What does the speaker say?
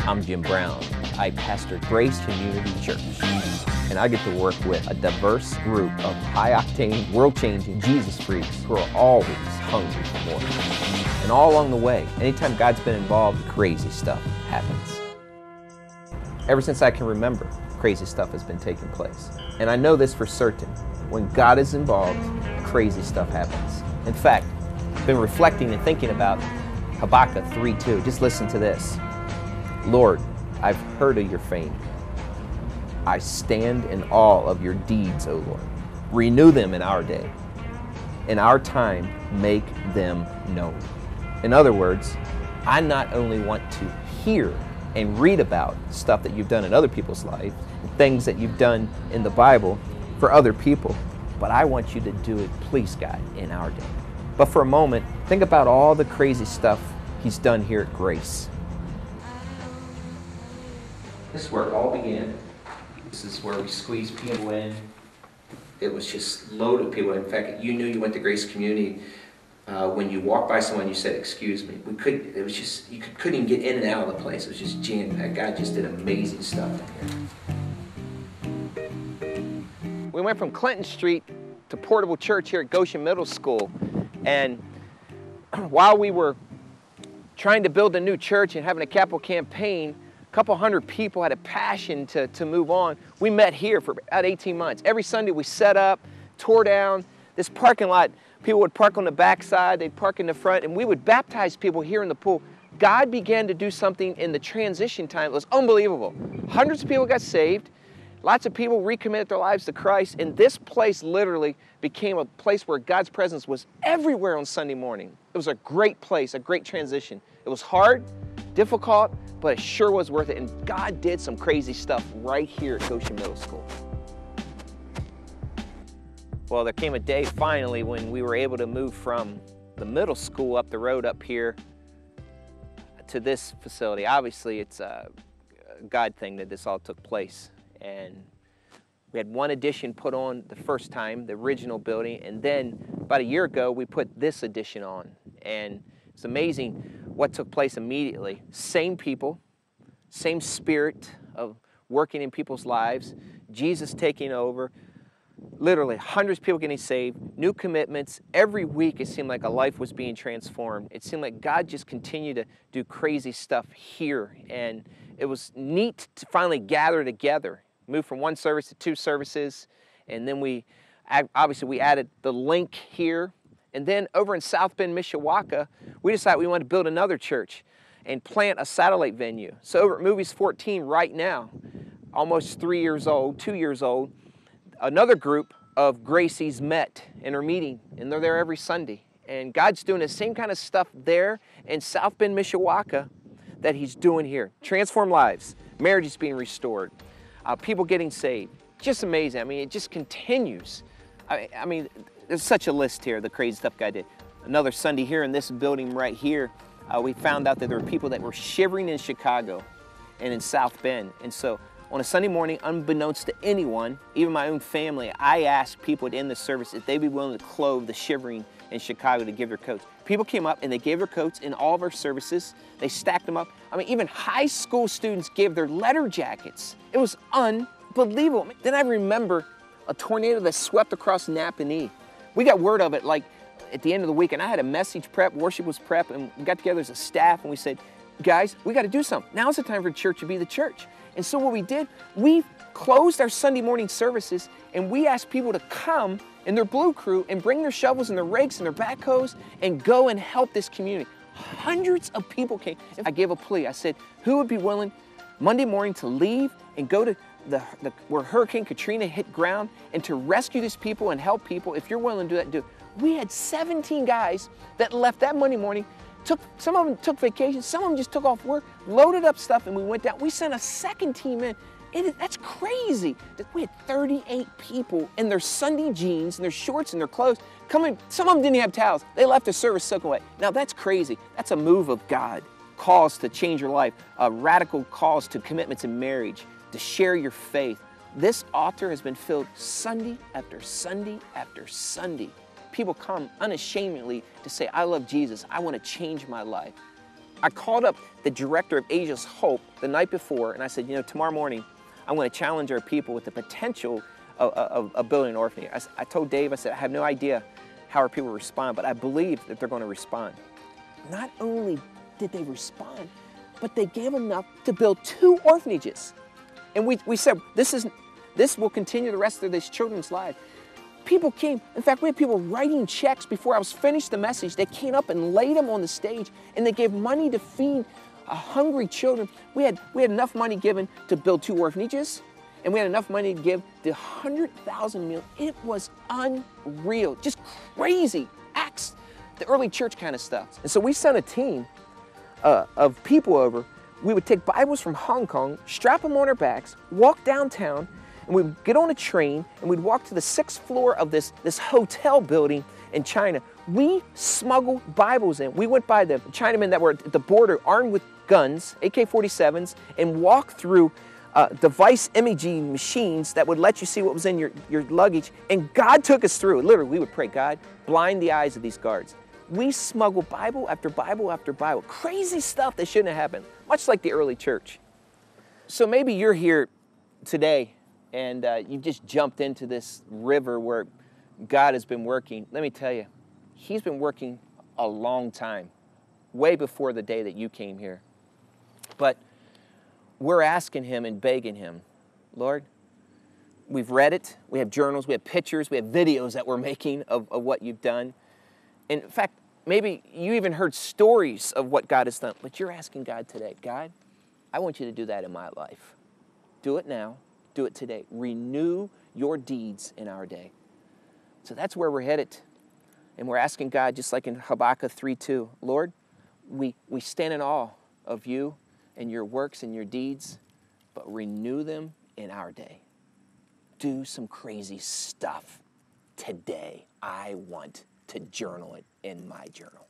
I'm Jim Brown. I pastor Grace Community Church, and I get to work with a diverse group of high-octane, world-changing Jesus freaks who are always hungry for more. And all along the way, anytime God's been involved, crazy stuff happens. Ever since I can remember, crazy stuff has been taking place. And I know this for certain. When God is involved, crazy stuff happens. In fact, I've been reflecting and thinking about Habakkuk 3:2. Just listen to this. Lord, I've heard of your fame. I stand in awe of your deeds, O Lord. Renew them in our day. In our time, make them known. In other words, I not only want to hear and read about stuff that you've done in other people's life, things that you've done in the Bible for other people, but I want you to do it, please God, in our day. But for a moment, think about all the crazy stuff He's done here at Grace. This is where it all began. This is where we squeezed people in. It was just loaded with people. In fact, you knew you went to Grace Community when you walked by someone, you said, "Excuse me." It was just, you couldn't even get in and out of the place. It was just jam-packed. God just did amazing stuff in here. We went from Clinton Street to Portable Church here at Goshen Middle School. And while we were trying to build a new church and having a capital campaign, a couple hundred people had a passion to move on. We met here for about 18 months. Every Sunday we set up, tore down this parking lot. People would park on the backside, they'd park in the front, and we would baptize people here in the pool. God began to do something in the transition time. It was unbelievable. Hundreds of people got saved. Lots of people recommitted their lives to Christ, and this place literally became a place where God's presence was everywhere on Sunday morning. It was a great place, a great transition. It was hard, difficult, but it sure was worth it, and God did some crazy stuff right here at Goshen Middle School. Well, there came a day finally when we were able to move from the middle school up the road up here to this facility. Obviously, it's a God thing that this all took place. And we had one addition put on the first time, the original building, and then about a year ago, we put this addition on. And it's amazing what took place immediately. Same people, same spirit of working in people's lives, Jesus taking over, literally hundreds of people getting saved, new commitments. Every week it seemed like a life was being transformed. It seemed like God just continued to do crazy stuff here. And it was neat to finally gather together. Moved from one service to two services, and then we added the link here. And then over in South Bend, Mishawaka, we decided we wanted to build another church and plant a satellite venue. So over at Movies 14 right now, almost 3 years old, 2 years old, another group of Gracies met and are meeting, and they're there every Sunday. And God's doing the same kind of stuff there in South Bend, Mishawaka that He's doing here. Transform lives, marriages being restored, people getting saved. Just amazing. I mean, it just continues. I mean, there's such a list here, the crazy stuff God did. Another Sunday here in this building right here, we found out that there were people that were shivering in Chicago and in South Bend. And so on a Sunday morning, unbeknownst to anyone, even my own family, I asked people to end the service if they'd be willing to clothe the shivering in Chicago to give their coats. People came up and they gave their coats in all of our services. They stacked them up. I mean, even high school students gave their letter jackets. It was unbelievable. Then I remember a tornado that swept across Napanee. We got word of it like at the end of the week, and I had a message prep, worship was prep, and we got together as a staff and we said, guys, we got to do something. Now's the time for church to be the church. And so what we did, we closed our Sunday morning services and we asked people to come in their blue crew and bring their shovels and their rakes and their backhoes and go and help this community. Hundreds of people came. I gave a plea. I said, who would be willing Monday morning to leave and go to where Hurricane Katrina hit ground and to rescue these people and help people? If you're willing to do that, do it. We had 17 guys that left that Monday morning. Some of them took vacation, some of them just took off work, loaded up stuff, and we went down. We sent a second team in. That's crazy. We had 38 people in their Sunday jeans and their shorts and their clothes coming. Some of them didn't have towels. They left the service soaking wet. Now that's crazy. That's a move of God. Calls to change your life, radical calls to commitments in marriage, to share your faith. This altar has been filled Sunday after Sunday after Sunday. People come unashamedly to say, I love Jesus. I want to change my life. I called up the director of Asia's Hope the night before, and I said, tomorrow morning, I'm going to challenge our people with the potential of building an orphanage. I told Dave, I said, I have no idea how our people respond, but I believe that they're going to respond. Not only did they respond, but they gave enough to build 2 orphanages. And we said, this will continue the rest of these children's lives. People came. In fact, we had people writing checks before I was finished the message. They came up and laid them on the stage, and they gave money to feed hungry children. We had enough money given to build 2 orphanages, and we had enough money to give the 100,000 meals. It was unreal, just crazy acts, the early church kind of stuff. And so we sent a team of people over. We would take Bibles from Hong Kong, strap them on our backs, walk downtown, and we'd get on a train, and we'd walk to the 6th floor of this hotel building in China. We smuggled Bibles in. We went by the Chinamen that were at the border armed with guns, AK-47s, and walked through device imaging machines that would let you see what was in your luggage. And God took us through it. Literally, we would pray, God, blind the eyes of these guards. We smuggled Bible after Bible after Bible. Crazy stuff that shouldn't have happened, much like the early church. So maybe you're here today and you've just jumped into this river where God has been working. Let me tell you, He's been working a long time, way before the day that you came here. But we're asking Him and begging Him, Lord, we've read it, we have journals, we have pictures, we have videos that we're making of what you've done. In fact, maybe you even heard stories of what God has done, but you're asking God today, God, I want you to do that in my life. Do it now. Do it today. Renew your deeds in our day. So that's where we're headed. And we're asking God, just like in Habakkuk 3:2, Lord, we stand in awe of you and your works and your deeds, but renew them in our day. Do some crazy stuff today. I want to journal it in my journal.